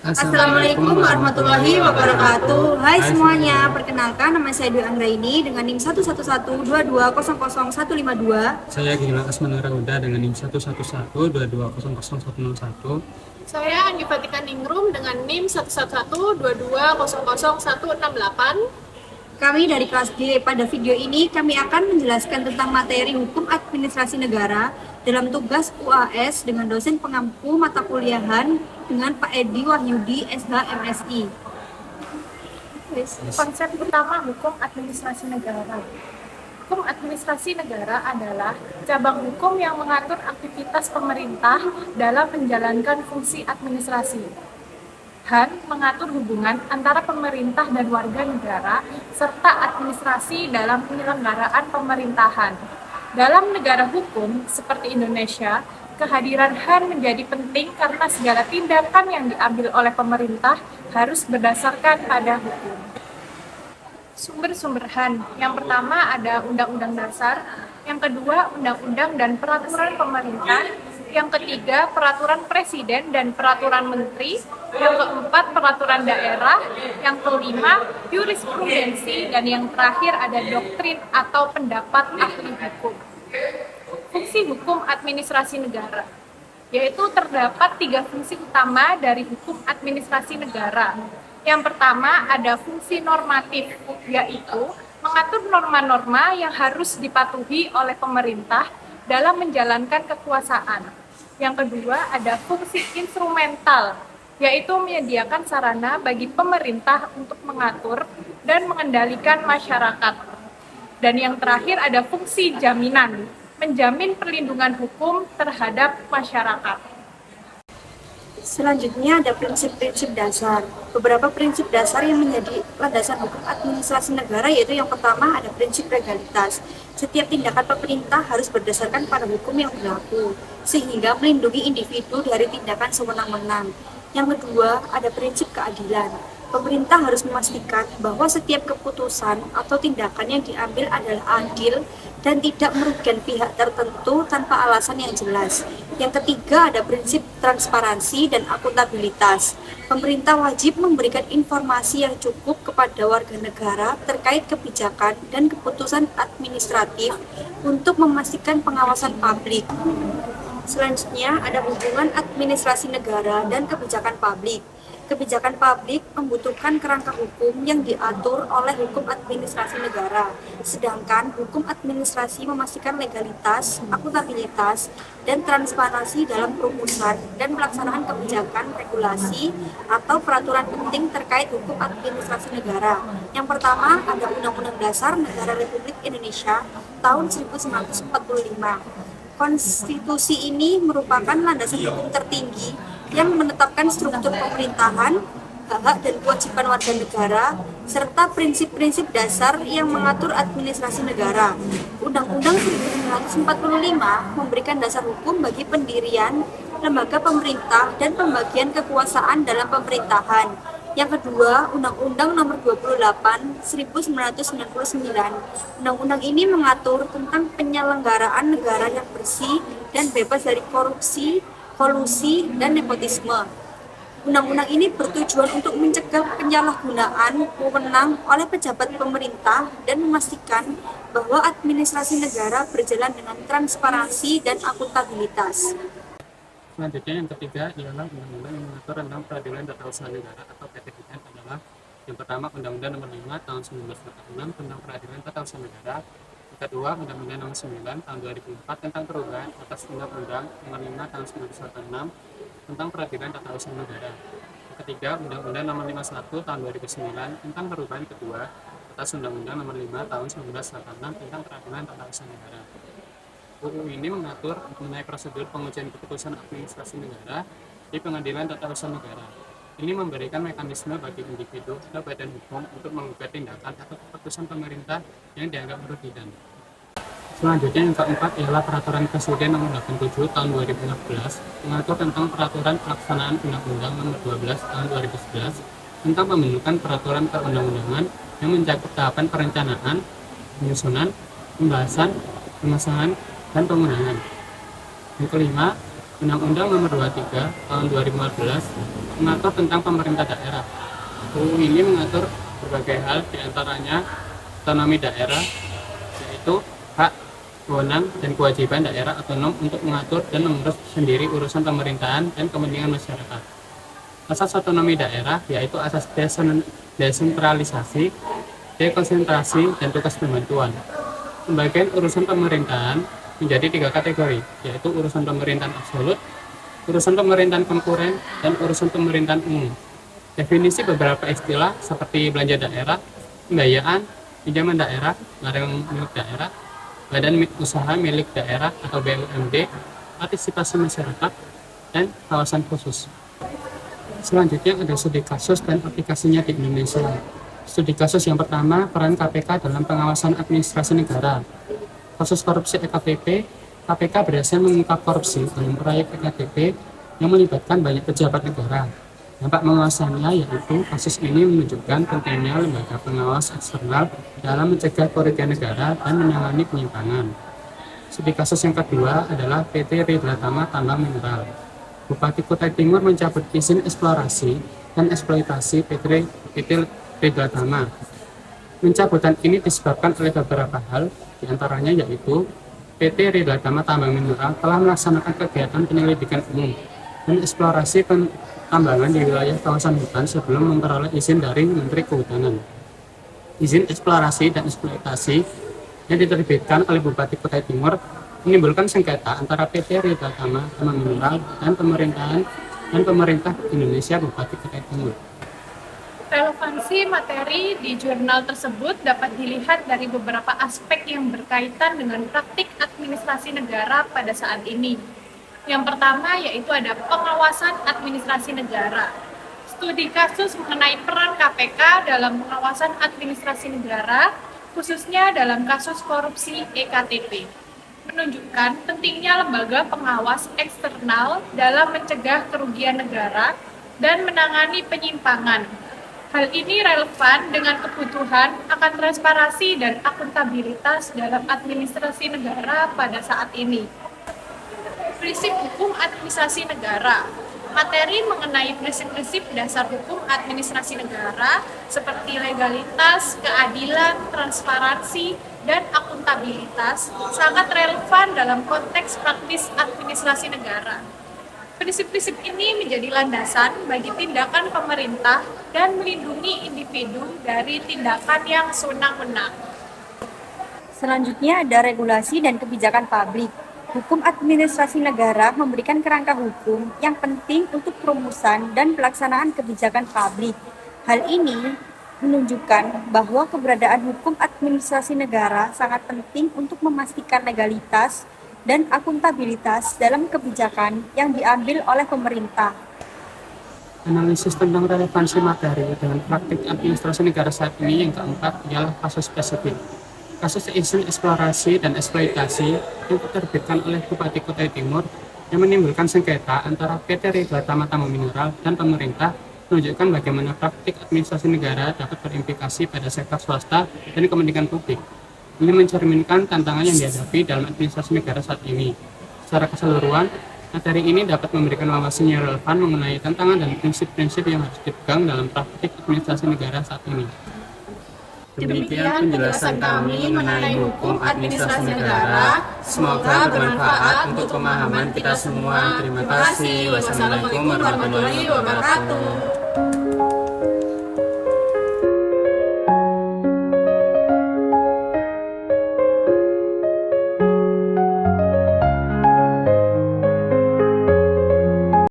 Assalamualaikum warahmatullahi wabarakatuh. Hai semuanya, perkenalkan nama saya Dwi Anggraini dengan NIM 11122200152. Saya Gilang Asmanara Huda dengan NIM 11122200101. Saya Andi Fatika Ningrum dengan NIM 11122000168. Kami dari kelas D. Pada video ini kami akan menjelaskan tentang materi hukum administrasi negara dalam tugas UAS dengan dosen pengampu mata kuliahan dengan Pak Edi Wahyudi SH MSI. Konsep utama hukum administrasi negara. Hukum administrasi negara adalah cabang hukum yang mengatur aktivitas pemerintah dalam menjalankan fungsi administrasi. HAN mengatur hubungan antara pemerintah dan warga negara serta administrasi dalam penyelenggaraan pemerintahan. Dalam negara hukum seperti Indonesia, kehadiran HAN menjadi penting karena segala tindakan yang diambil oleh pemerintah harus berdasarkan pada hukum. Sumber-sumber HAN. Yang pertama ada Undang-Undang Dasar, yang kedua Undang-Undang dan Peraturan Pemerintah, yang ketiga Peraturan Presiden dan Peraturan Menteri, yang keempat Peraturan Daerah, yang kelima Jurisprudensi, dan yang terakhir ada doktrin atau pendapat ahli hukum. Fungsi hukum administrasi negara, yaitu terdapat 3 fungsi utama dari hukum administrasi negara. Yang pertama ada fungsi normatif, yaitu mengatur norma-norma yang harus dipatuhi oleh pemerintah dalam menjalankan kekuasaan. Yang kedua ada fungsi instrumental, yaitu menyediakan sarana bagi pemerintah untuk mengatur dan mengendalikan masyarakat. Dan yang terakhir ada fungsi jaminan, menjamin perlindungan hukum terhadap masyarakat. Selanjutnya ada prinsip-prinsip dasar. Beberapa prinsip dasar yang menjadi landasan hukum administrasi negara yaitu yang pertama ada prinsip legalitas. Setiap tindakan pemerintah harus berdasarkan pada hukum yang berlaku, sehingga melindungi individu dari tindakan sewenang-wenang. Yang kedua ada prinsip keadilan. Pemerintah harus memastikan bahwa setiap keputusan atau tindakan yang diambil adalah adil dan tidak merugikan pihak tertentu tanpa alasan yang jelas. Yang ketiga ada prinsip transparansi dan akuntabilitas. Pemerintah wajib memberikan informasi yang cukup kepada warga negara terkait kebijakan dan keputusan administratif untuk memastikan pengawasan publik. Selanjutnya ada hubungan administrasi negara dan kebijakan publik. Kebijakan publik membutuhkan kerangka hukum yang diatur oleh hukum administrasi negara, sedangkan hukum administrasi memastikan legalitas, akuntabilitas, dan transparansi dalam perumusan dan pelaksanaan kebijakan, regulasi, atau peraturan penting terkait hukum administrasi negara. Yang pertama ada Undang-Undang Dasar Negara Republik Indonesia tahun 1945. Konstitusi ini merupakan landasan hukum tertinggi yang menetapkan struktur pemerintahan, hak-hak dan kewajiban warga negara, serta prinsip-prinsip dasar yang mengatur administrasi negara. Undang-Undang 1945 memberikan dasar hukum bagi pendirian lembaga pemerintah dan pembagian kekuasaan dalam pemerintahan. Yang kedua, Undang-Undang Nomor 28 1999. Undang-undang ini mengatur tentang penyelenggaraan negara yang bersih dan bebas dari korupsi, kolusi, dan nepotisme. Undang-undang ini bertujuan untuk mencegah penyalahgunaan wewenang oleh pejabat pemerintah dan memastikan bahwa administrasi negara berjalan dengan transparansi dan akuntabilitas. Selanjutnya yang ketiga ialah undang-undang yang mengatur tentang peradilan tata usaha negara atau PTUN adalah yang pertama Undang-Undang Nomor 5 Tahun 1946 tentang peradilan tata usaha negara. Yang kedua Undang-Undang Nomor 9 Tahun 2004 tentang perubahan atas Undang-Undang Nomor 5 Tahun 1946 tentang peradilan tata usaha negara. Yang ketiga Undang-Undang Nomor 51 Tahun 2009 tentang perubahan kedua atas Undang-Undang Nomor 5 Tahun 1986 tentang peradilan tata usaha negara. UU ini mengatur mengenai prosedur pengujian keputusan administrasi negara di pengadilan tata usaha negara. Ini memberikan mekanisme bagi individu atau badan hukum untuk menggugat tindakan atau keputusan pemerintah yang dianggap merugikan. Selanjutnya yang keempat ialah Peraturan Presiden Nomor 87 Tahun 2016 mengatur tentang peraturan pelaksanaan Undang-Undang Nomor 12 Tahun 2011 tentang pembentukan peraturan perundang-undangan yang mencakup tahapan perencanaan, penyusunan, pembahasan, pengesahan, dan pengundangan. Yang kelima, Undang-Undang Nomor 23 Tahun 2014 mengatur tentang pemerintah daerah. UU ini mengatur berbagai hal, diantaranya otonomi daerah, yaitu hak, wewenang, dan kewajiban daerah otonom untuk mengatur dan mengurus sendiri urusan pemerintahan dan kepentingan masyarakat. Asas otonomi daerah yaitu asas desentralisasi, dekonsentrasi, dan tugas pembantuan. Pembagian urusan pemerintahan menjadi 3 kategori, yaitu urusan pemerintahan absolut, urusan pemerintahan konkuren, dan urusan pemerintahan umum. Definisi beberapa istilah seperti belanja daerah, pembiayaan, pinjaman daerah, barang milik daerah, badan usaha milik daerah atau BUMD, partisipasi masyarakat, dan kawasan khusus. Selanjutnya ada studi kasus dan aplikasinya di Indonesia. Studi kasus yang pertama, peran KPK dalam pengawasan administrasi negara. Kasus korupsi EKTP, KPK berhasil mengungkap korupsi dalam proyek EKTP yang melibatkan banyak pejabat negara. Dampak pengawasannya yaitu kasus ini menunjukkan pentingnya lembaga pengawas eksternal dalam mencegah kerugian negara dan menangani penyimpangan. Studi kasus yang kedua adalah PT Ridlatama Tambang Mineral. Bupati Kutai Timur mencabut izin eksplorasi dan eksploitasi PT Ridlatama. Pencabutan ini disebabkan oleh beberapa hal, diantaranya yaitu PT Ridlatama Tambang Mineral telah melaksanakan kegiatan penyelidikan umum dan eksplorasi tambangan di wilayah kawasan hutan sebelum memperoleh izin dari Menteri Kehutanan. Izin eksplorasi dan eksploitasi yang diterbitkan oleh Bupati Kutai Timur menimbulkan sengketa antara PT Ridlatama Tambang Mineral dan pemerintah Indonesia Bupati Kutai Timur. Relevansi materi di jurnal tersebut dapat dilihat dari beberapa aspek yang berkaitan dengan praktik administrasi negara pada saat ini. Yang pertama yaitu ada pengawasan administrasi negara. Studi kasus mengenai peran KPK dalam pengawasan administrasi negara, khususnya dalam kasus korupsi EKTP, menunjukkan pentingnya lembaga pengawas eksternal dalam mencegah kerugian negara dan menangani penyimpangan. Hal ini relevan dengan kebutuhan akan transparansi dan akuntabilitas dalam administrasi negara pada saat ini. Prinsip hukum administrasi negara. Materi mengenai prinsip-prinsip dasar hukum administrasi negara seperti legalitas, keadilan, transparansi, dan akuntabilitas sangat relevan dalam konteks praktis administrasi negara. Prinsip-prinsip ini menjadi landasan bagi tindakan pemerintah dan melindungi individu dari tindakan yang sewenang-wenang. Selanjutnya ada regulasi dan kebijakan publik. Hukum administrasi negara memberikan kerangka hukum yang penting untuk perumusan dan pelaksanaan kebijakan publik. Hal ini menunjukkan bahwa keberadaan hukum administrasi negara sangat penting untuk memastikan legalitas dan akuntabilitas dalam kebijakan yang diambil oleh pemerintah. Analisis tentang relevansi materi dengan praktik administrasi negara saat ini yang keempat ialah kasus spesifik. Kasus izin eksplorasi dan eksploitasi yang diterbitkan oleh Bupati Kutai Timur yang menimbulkan sengketa antara PT Ridlatama Tambang Mineral dan pemerintah menunjukkan bagaimana praktik administrasi negara dapat berimplikasi pada sektor swasta dan kepentingan publik. Ini mencerminkan tantangan yang dihadapi dalam administrasi negara saat ini. Secara keseluruhan, materi ini dapat memberikan wawasan yang relevan mengenai tantangan dan prinsip-prinsip yang harus dipegang dalam praktik administrasi negara saat ini. Demikian penjelasan kami mengenai hukum administrasi negara. Semoga bermanfaat untuk pemahaman kita semua. Terima kasih. Wassalamualaikum warahmatullahi wabarakatuh.